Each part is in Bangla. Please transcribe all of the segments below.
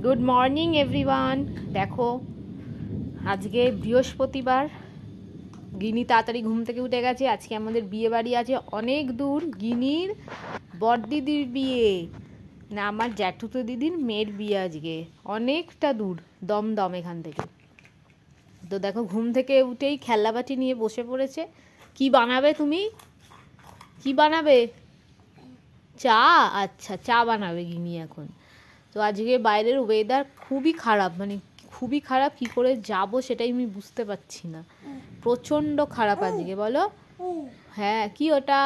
Good morning everyone. দেখো আজকে বৃহস্পতিবার, গিনি তাড়াতাড়ি ঘুম থেকে উঠে গেছে। আজকে আমাদের বিয়ে বাড়ি আছে অনেক দূর, গিনির বড়দিদির বিয়ে, না আমার জ্যাঠুতো দিদির মেয়ের বিয়ে আজকে অনেকটা দূর, দমদম এখান থেকে। তো দেখো ঘুম থেকে উঠেই খেলনাবাটি নিয়ে বসে পড়েছে। কি বানাবে তুমি? কি বানাবে? চা? আচ্ছা, চা বানাবে গিনি এখন। তো আজকে বাইরের ওয়েদার খুবই খারাপ, মানে খুবই খারাপ। কি করে যাব সেটাই আমি বুঝতে পারছি না, প্রচণ্ড খারাপ আজকে। বলো হ্যাঁ, কি ওটা?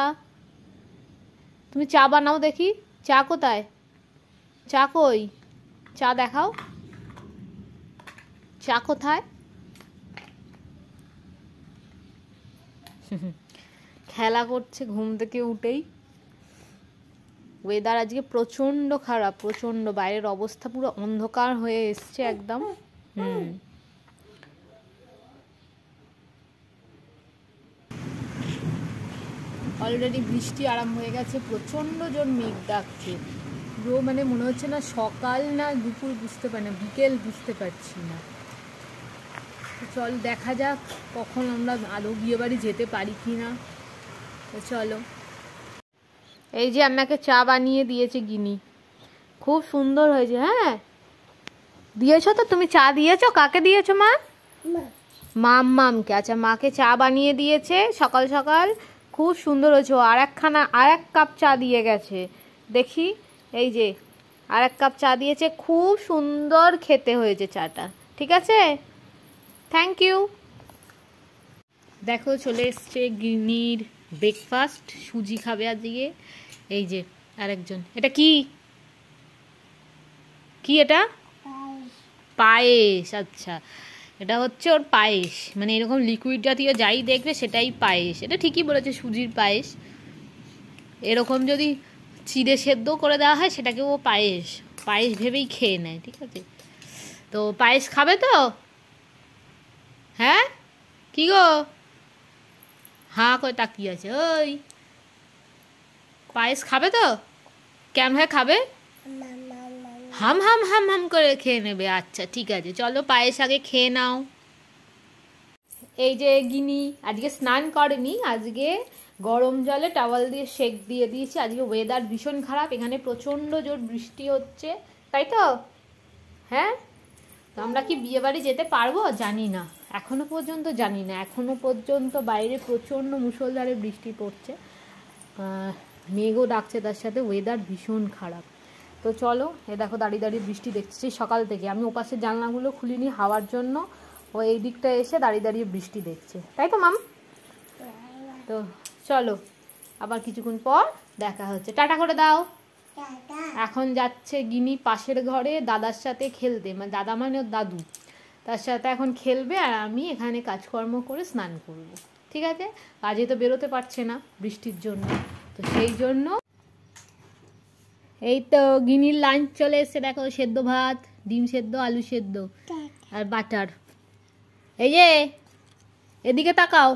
তুমি চা বানাও দেখি। চা কোথায়? চা কই? চা দেখাও, চা কোথায়? খেলা করছে ঘুম থেকে উঠেই। ওয়েদার আজকে প্রচণ্ড খারাপ, প্রচণ্ড। বাইরের অবস্থা পুরো অন্ধকার হয়ে এসছে একদম। অলরেডি বৃষ্টি আরম্ভ হয়ে গেছে, প্রচণ্ড জোর মেঘ ডাকছে পুরো, মানে মনে হচ্ছে না সকাল না দুপুর বুঝতে পারি না, বিকেল বুঝতে পারছি না। চল দেখা যাক কখন আমরা আদৌ বিয়ে বাড়ি যেতে পারি কি না। চলো, এই যে আমাকে চা বানিয়ে দিয়েছে গিনি, খুব সুন্দর হয়েছে। হ্যাঁ দিয়েছো তো তুমি? চা দিয়েছো? কাকে দিয়েছো মা? মামকে। আচ্ছা, মাকে চা বানিয়ে দিয়েছে সকাল সকাল, খুব সুন্দর হয়েছে। আর এক কাপ চা দিয়ে গেছে দেখি, এই যে আর এক কাপ চা দিয়েছে, খুব সুন্দর খেতে হয়েছে চাটা। ঠিক আছে, থ্যাংক ইউ। দেখো চলে এসছে গিনির ব্রেকফাস্ট, সুজি খাবে আজকে। এই যে আরেকজন, এটা কি কি এটা? পায়েস। আচ্ছা, এটা হচ্ছে ওর পায়েস, মানে এরকম লিকুইড জাতীয় যাই দেখবে সেটাই পায়েস। এটা ঠিকই বলেছে, সুজির পায়েস। এরকম যদি চিড়ে সেদ্ধ করে দেওয়া হয় সেটাকে ও পায়েস পায়েস ভেবেই খেয়ে নেয়। ঠিক আছে, তো পায়েস খাবে তো? হ্যাঁ কি গো, হাঁ করে তাকিয়ে আছে। ওই পায়েস খাবে তো? কেমন হয় খাবে? হাম হাম হাম হাম করে খেয়ে নেবে। আচ্ছা ঠিক আছে, চলো পায়েস আগে খেয়ে নাও। এই যে গিনি আজকে স্নান করেনি, আজকে গরম জলে টাওয়াল দিয়ে সেক দিয়ে দিয়েছি। আজকে ওয়েদার ভীষণ খারাপ, এখানে প্রচণ্ড জোর বৃষ্টি হচ্ছে, তাই তো? হ্যাঁ, তো আমরা কি বিয়ে বাড়ি যেতে পারবো জানি না, এখনো পর্যন্ত জানি না। এখনো পর্যন্ত বাইরে প্রচণ্ড মুষলধারে বৃষ্টি পড়ছে, মেঘও ডাকছে, তার সাথে ওয়েদার ভীষণ খারাপ। তো চলো, এ দেখো দাঁড়িয়ে দাঁড়িয়ে বৃষ্টি দেখছি সকাল থেকে। আমি ওপাশের জানলাগুলো খুলিনি হাওয়ার জন্য, ও এই দিকটা এসে দাঁড়িয়ে দাঁড়িয়ে বৃষ্টি দেখছে, তাই তো মাম? তো চলো, আবার কিছুক্ষণ পর দেখা হচ্ছে। টাটা করে দাও। এখন যাচ্ছে গিনি পাশের ঘরে দাদার সাথে খেলতে, মানে দাদা মানে ওর দাদু, তার সাথে এখন খেলবে, আর আমি এখানে কাজকর্ম করে স্নান করব। ঠিক আছে, কাজে তো বেরোতে পারছে না বৃষ্টির জন্য, তো সেই জন্য। এই তো গিনির লাঞ্চ চলে এসছে, দেখো সেদ্ধ ভাত, ডিম সেদ্ধ, আলু সেদ্ধ আর বাটার। এই যে এদিকে তাকাও,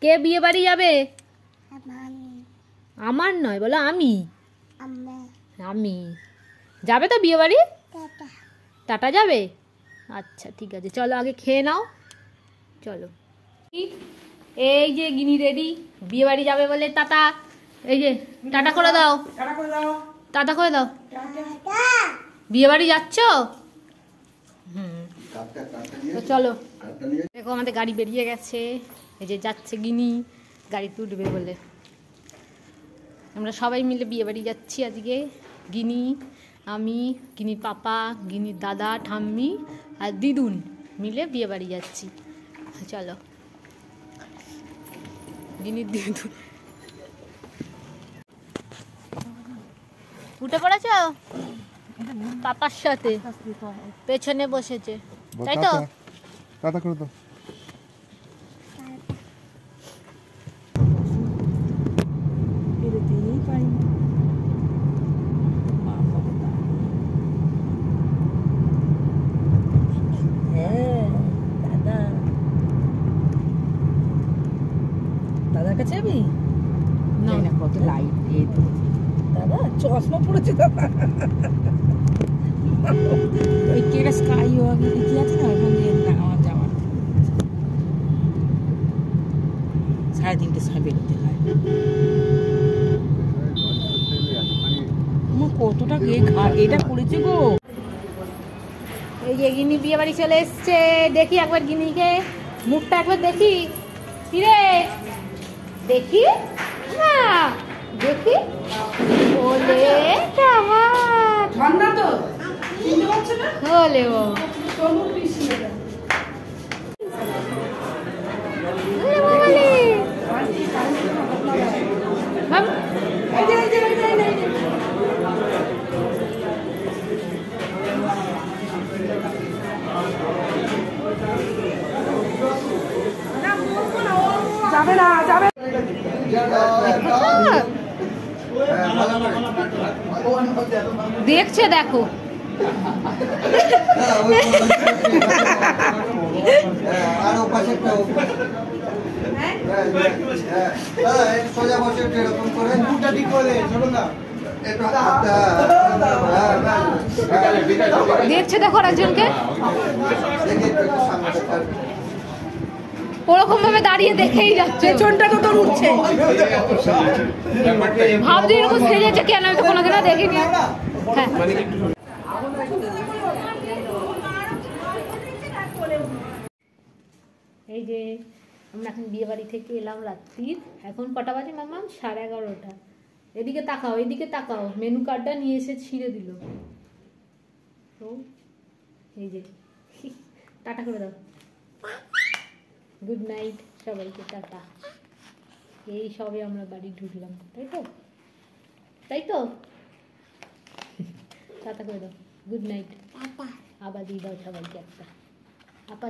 কে বিয়ে বাড়ি যাবে? আমার নয়, বলো আমি। আমি যাবে তো বিয়ে বাড়ি? টাটা যাবে? আচ্ছা ঠিক আছে, চলো আগে খেয়ে নাও। চলো, এই যে গিনি রেডি, বিয়ে বাড়ি যাবে বলে টাটা। এই যে টাটা করে দাও, টাটা করে দাও। বিয়ে বাড়ি যাচ্ছ? তো চলো, দেখো আমাদের গাড়ি বেরিয়ে গেছে, এই যে যাচ্ছে গিনি, গাড়িতে উঠবে বলে। আমরা সবাই মিলে বিয়ে বাড়ি যাচ্ছি আজকে, গিনি, আমি, গিনির পাপা, গিনির দাদা, ঠাম্মি আর দিদুন মিলে বিয়ে বাড়ি যাচ্ছি। চলো, গিনির দিদুন উঠে পড়েছ পাপার সাথে, পেছনে বসেছে, তাই তো? টাটা করে দাও। দাদার কাছে যাবি না? কত লাইট দিয়ে দাদা চশমা পড়েছে দাদা। দেখতে হয়। কতটা এটা করেছে গো। এই যে গিনি বিয়ে বাড়ি চলে এসছে, দেখি একবার গিনিকে মুখটা একবার দেখি। কিরে দেখি না, দেখি বলে ঠান্ডা তো হলে যাবে না, যাবে দেখছে, দেখো দেখছে, দেখো একজনকে ওরকম ভাবে দাঁড়িয়ে দেখেই যাচ্ছে, পেছনটা তো তোর উঠছে, ভাবছি এরকম সেজেছে কেন, আমি তো কোনোদিনও দেখিনি। হ্যাঁ এই যে আমরা এখন বিয়ে বাড়ি থেকে এলাম রাত্রির, এখন কটা বাজে মামা? 11:30। এদিকে তাকাও, এদিকে তাকাও, মেনু কার্ডটা নিয়ে এসে ছিঁড়ে দিল। তো এই যে টাটা করে দাও, গুড নাইট সবাইকে, টাটা। এই সবে আমরা বাড়ি ঢুকলাম, তাই তো? তাই তো, টাটা করে দাও, গুড নাইট। আবার দিয়ে দাও সবাইকে একটা আপা।